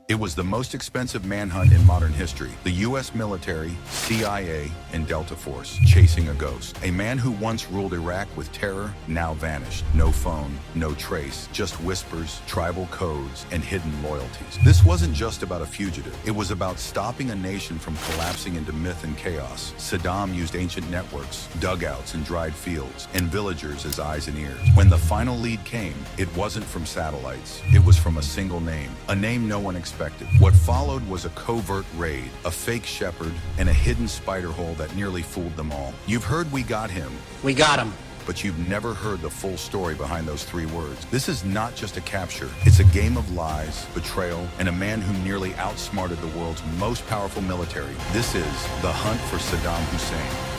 It was the most expensive manhunt in modern history. The U.S. military, CIA, and Delta Force chasing a ghost. A man who once ruled Iraq with terror now vanished. No phone, no trace, just whispers, tribal codes, and hidden loyalties. This wasn't just about a fugitive. It was about stopping a nation from collapsing into myth and chaos. Saddam used ancient networks, dugouts and dried fields, and villagers as eyes and ears. When the final lead came, it wasn't from satellites. It was from a single name, a name no one expected. What followed was a covert raid, a fake shepherd, and a hidden spider hole that nearly fooled them all. You've heard "we got him." We got him. But you've never heard the full story behind those three words. This is not just a capture. It's a game of lies, betrayal, and a man who nearly outsmarted the world's most powerful military. This is the hunt for Saddam Hussein.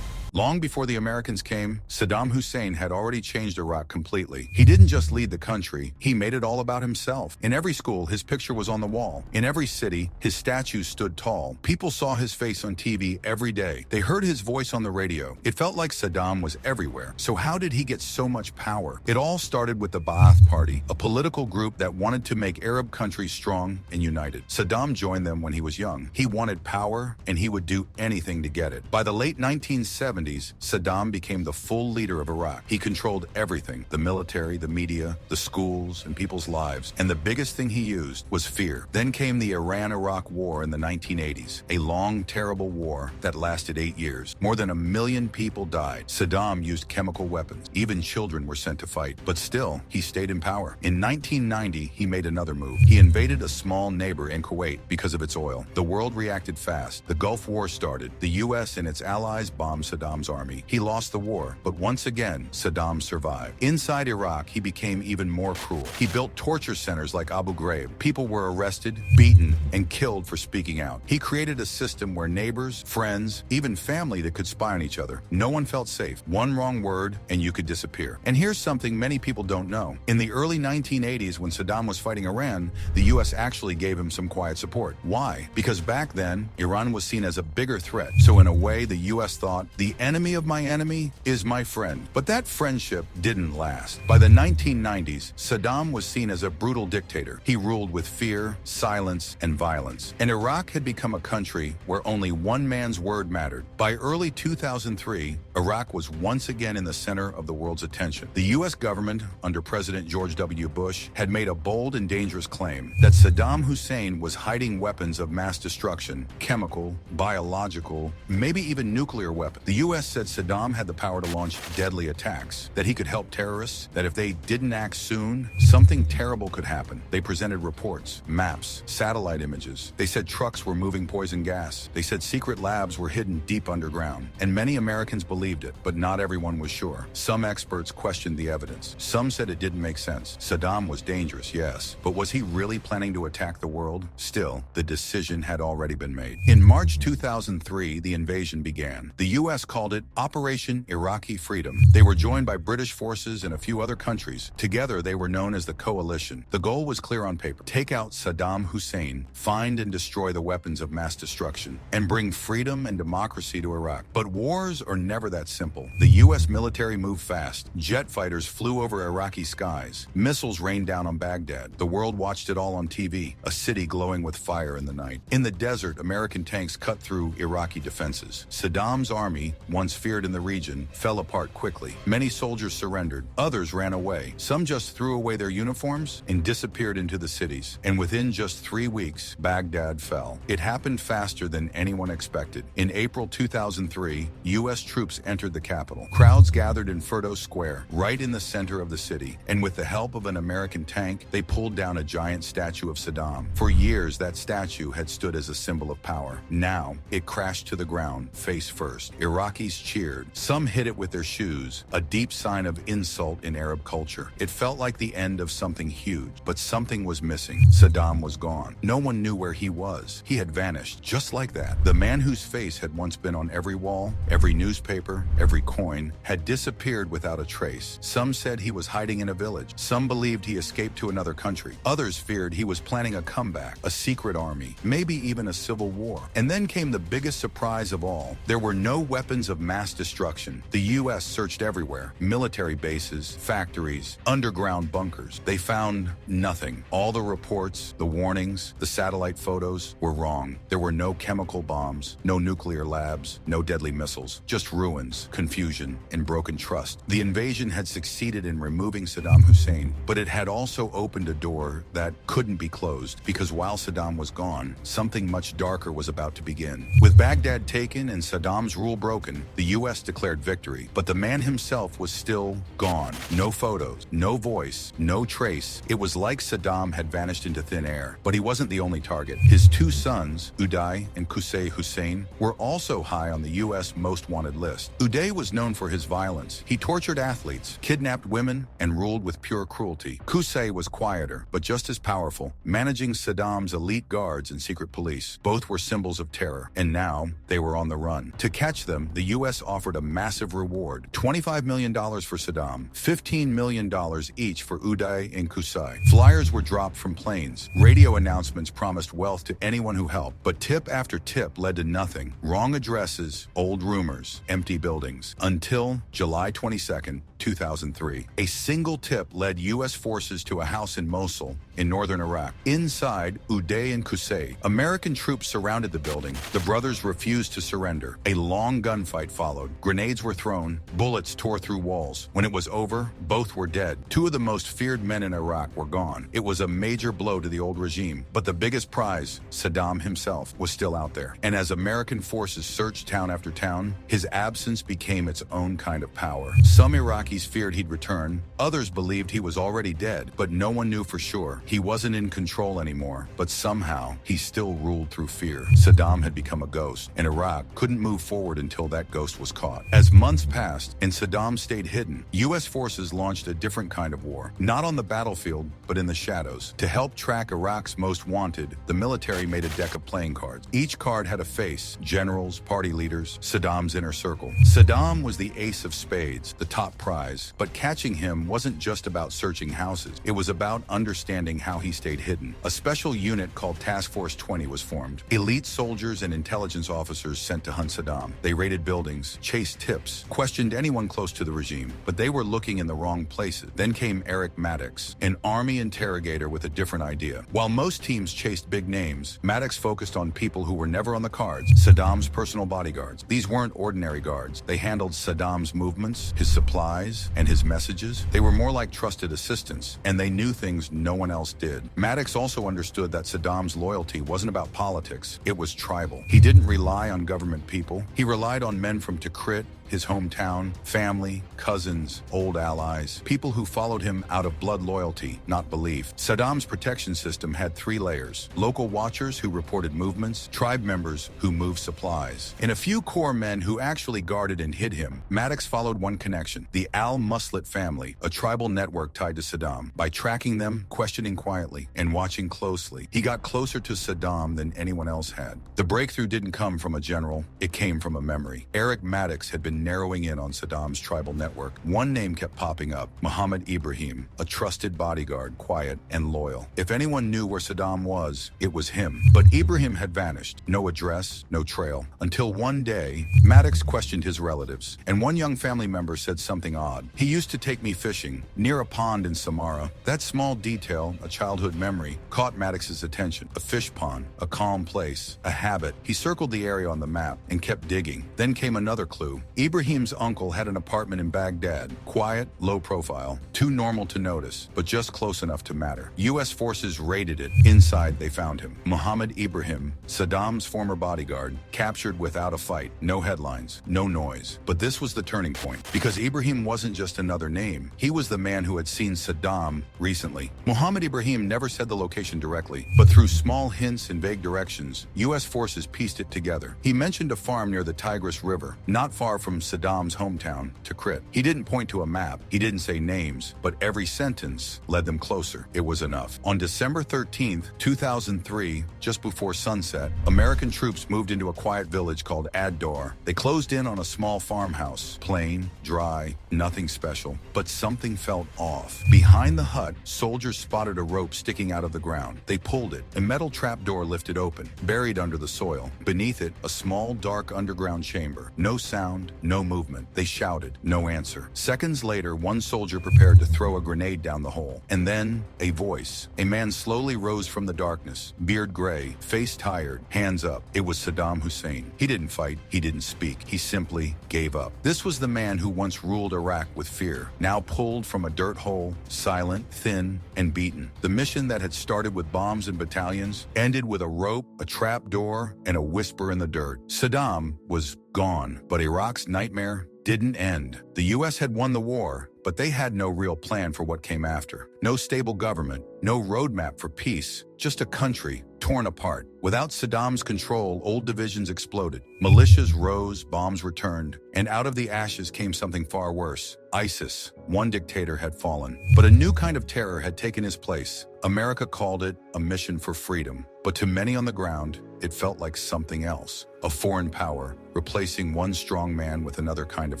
Long before the Americans came, Saddam Hussein had already changed Iraq completely. He didn't just lead the country, he made it all about himself. In every school, his picture was on the wall. In every city, his statues stood tall. People saw his face on TV every day. They heard his voice on the radio. It felt like Saddam was everywhere. So how did he get so much power? It all started with the Ba'ath Party, a political group that wanted to make Arab countries strong and united. Saddam joined them when he was young. He wanted power, and he would do anything to get it. By the late 1970s, Saddam became the full leader of Iraq. He controlled everything: the military, the media, the schools, and people's lives. And the biggest thing he used was fear. Then came the Iran-Iraq War in the 1980s, a long, terrible war that lasted 8 years. More than 1 million people died. Saddam used chemical weapons. Even children were sent to fight. But still, he stayed in power. In 1990, he made another move. He invaded a small neighbor in Kuwait because of its oil. The world reacted fast. The Gulf War started. The U.S. and its allies bombed Saddam's army. He lost the war, but once again, Saddam survived. Inside Iraq, he became even more cruel. He built torture centers like Abu Ghraib. People were arrested, beaten, and killed for speaking out. He created a system where neighbors, friends, even family that could spy on each other. No one felt safe. One wrong word, and you could disappear. And here's something many people don't know. In the early 1980s, when Saddam was fighting Iran, the U.S. actually gave him some quiet support. Why? Because back then, Iran was seen as a bigger threat. So in a way, the U.S. thought, the enemy of my enemy is my friend. But that friendship didn't last. By the 1990s, Saddam was seen as a brutal dictator. He ruled with fear, silence, and violence. And Iraq had become a country where only one man's word mattered. By early 2003, Iraq was once again in the center of the world's attention. The U.S. government, under President George W. Bush, had made a bold and dangerous claim that Saddam Hussein was hiding weapons of mass destruction, chemical, biological, maybe even nuclear weapons. The U.S. said Saddam had the power to launch deadly attacks, that he could help terrorists, that if they didn't act soon, something terrible could happen. They presented reports, maps, satellite images. They said trucks were moving poison gas. They said secret labs were hidden deep underground. And many Americans believed it, but not everyone was sure. Some experts questioned the evidence. Some said it didn't make sense. Saddam was dangerous, yes, but was he really planning to attack the world? Still, the decision had already been made. In March 2003, the invasion began. The U.S. called it Operation Iraqi Freedom. They were joined by British forces and a few other countries. Together, they were known as the Coalition. The goal was clear on paper: take out Saddam Hussein, find and destroy the weapons of mass destruction, and bring freedom and democracy to Iraq. But wars are never that simple. The U.S. military moved fast. Jet fighters flew over Iraqi skies. Missiles rained down on Baghdad. The world watched it all on TV, a city glowing with fire in the night. In the desert, American tanks cut through Iraqi defenses. Saddam's army, once feared in the region, fell apart quickly. Many soldiers surrendered. Others ran away. Some just threw away their uniforms and disappeared into the cities. And within just 3 weeks, Baghdad fell. It happened faster than anyone expected. In April 2003, U.S. troops entered the capital. Crowds gathered in Firdos Square, right in the center of the city. And with the help of an American tank, they pulled down a giant statue of Saddam. For years, that statue had stood as a symbol of power. Now, it crashed to the ground, face first. Iraqis cheered. Some hit it with their shoes, a deep sign of insult in Arab culture. It felt like the end of something huge, but something was missing. Saddam was gone. No one knew where he was. He had vanished, just like that. The man whose face had once been on every wall, every newspaper, every coin, had disappeared without a trace. Some said he was hiding in a village. Some believed he escaped to another country. Others feared he was planning a comeback, a secret army, maybe even a civil war. And then came the biggest surprise of all. There were no weapons Weapons of mass destruction. The U.S. searched everywhere. Military bases, factories, underground bunkers. They found nothing. All the reports, the warnings, the satellite photos were wrong. There were no chemical bombs, no nuclear labs, no deadly missiles. Just ruins, confusion, and broken trust. The invasion had succeeded in removing Saddam Hussein, but it had also opened a door that couldn't be closed, because while Saddam was gone, something much darker was about to begin. With Baghdad taken and Saddam's rule broken, the U.S. declared victory, but the man himself was still gone. No photos, no voice, no trace. It was like Saddam had vanished into thin air. But he wasn't the only target. His two sons, Uday and Qusay Hussein, were also high on the U.S. most wanted list. Uday was known for his violence. He tortured athletes, kidnapped women, and ruled with pure cruelty. Qusay was quieter, but just as powerful, managing Saddam's elite guards and secret police. Both were symbols of terror, and now they were on the run. To catch them, the U.S. offered a massive reward: $25 million for Saddam, $15 million each for Uday and Qusay. Flyers were dropped from planes. Radio announcements promised wealth to anyone who helped, but tip after tip led to nothing. Wrong addresses, old rumors, empty buildings. Until July 22nd, 2003. A single tip led U.S. forces to a house in Mosul, in northern Iraq. Inside, Uday and Qusay. American troops surrounded the building. The brothers refused to surrender. A long gunfight followed. Grenades were thrown. Bullets tore through walls. When it was over, both were dead. Two of the most feared men in Iraq were gone. It was a major blow to the old regime. But the biggest prize, Saddam himself, was still out there. And as American forces searched town after town, his absence became its own kind of power. Some Iraqis feared he'd return. Others believed he was already dead, but no one knew for sure. He wasn't in control anymore, but somehow he still ruled through fear. Saddam had become a ghost, and Iraq couldn't move forward until that ghost was caught. As months passed and Saddam stayed hidden, U.S. forces launched a different kind of war. Not on the battlefield, but in the shadows. To help track Iraq's most wanted, the military made a deck of playing cards. Each card had a face: generals, party leaders, Saddam's inner circle. Saddam was the ace of spades, the top prize, but catching him wasn't just about searching houses. It was about understanding how he stayed hidden. A special unit called Task Force 20 was formed. Elite soldiers and intelligence officers sent to hunt Saddam. They raided buildings, chased tips, questioned anyone close to the regime, but they were looking in the wrong places. Then came Eric Maddox, an army interrogator with a different idea. While most teams chased big names, Maddox focused on people who were never on the cards: Saddam's personal bodyguards. These weren't ordinary guards. They handled Saddam's movements, his supplies, and his messages. They were more like trusted assistants, and they knew things no one else did. Maddox also understood that Saddam's loyalty wasn't about politics. It was tribal. He didn't rely on government people. He relied on men from Tikrit, his hometown, family, cousins, old allies, people who followed him out of blood loyalty, not belief. Saddam's protection system had 3 layers: local watchers who reported movements, tribe members who moved supplies, and a few core men who actually guarded and hid him. Maddox followed one connection: the al-Muslit family, a tribal network tied to Saddam. By tracking them, questioning quietly, and watching closely, he got closer to Saddam than anyone else had. The breakthrough didn't come from a general, it came from a memory. Eric Maddox had been narrowing in on Saddam's tribal network. One name kept popping up: Mohammed Ibrahim, a trusted bodyguard, quiet and loyal. If anyone knew where Saddam was, it was him. But Ibrahim had vanished. No address, no trail. Until one day, Maddox questioned his relatives, and one young family member said something odd. "He used to take me fishing, near a pond in Samara." That small detail, a childhood memory, caught Maddox's attention. A fish pond, a calm place, a habit. He circled the area on the map and kept digging. Then came another clue. Ibrahim's uncle had an apartment in Baghdad. Quiet, low profile, too normal to notice, but just close enough to matter. U.S. forces raided it. Inside, they found him. Mohammed Ibrahim, Saddam's former bodyguard, captured without a fight. No headlines, no noise. But this was the turning point, because Ibrahim wasn't just another name. He was the man who had seen Saddam recently. Mohammed Ibrahim never said the location directly, but through small hints and vague directions, U.S. forces pieced it together. He mentioned a farm near the Tigris River, not far from from Saddam's hometown to Tikrit. He didn't point to a map, he didn't say names, but every sentence led them closer. It was enough. On December 13th, 2003, just before sunset, American troops moved into a quiet village called Ad-Dor. They closed in on a small farmhouse. Plain, dry, nothing special. But something felt off. Behind the hut, soldiers spotted a rope sticking out of the ground. They pulled it. A metal trapdoor lifted open, buried under the soil. Beneath it, a small, dark underground chamber. No sound, no movement. They shouted. No answer. Seconds later, one soldier prepared to throw a grenade down the hole. And then, a voice. A man slowly rose from the darkness, beard gray, face tired, hands up. It was Saddam Hussein. He didn't fight. He didn't speak. He simply gave up. This was the man who once ruled Iraq with fear, now pulled from a dirt hole, silent, thin, and beaten. The mission that had started with bombs and battalions ended with a rope, a trap door, and a whisper in the dirt. Saddam was gone, but Iraq's nightmare didn't end. The U.S. had won the war, but they had no real plan for what came after. No stable government, no roadmap for peace, just a country torn apart. Without Saddam's control, old divisions exploded. Militias rose, bombs returned, and out of the ashes came something far worse. ISIS. One dictator had fallen, but a new kind of terror had taken his place. America called it a mission for freedom, but to many on the ground, it felt like something else. A foreign power, replacing one strong man with another kind of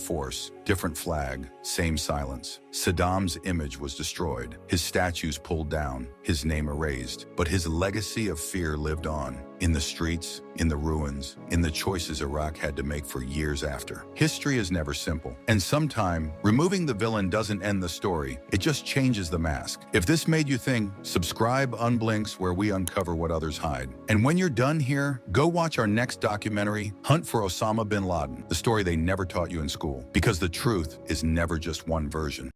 force. Different flag, same silence. Saddam's image was destroyed, his statues pulled down, his name erased. But his legacy of fear lived on, in the streets, in the ruins, in the choices Iraq had to make for years after. History is never simple, and sometimes removing the villain doesn't end the story, it just changes the mask. If this made you think, subscribe Unblinx, where we uncover what others hide. And when you're done here, go watch our next documentary, Hunt for Osama bin Laden, the story they never taught you in school. Because the truth is never just one version.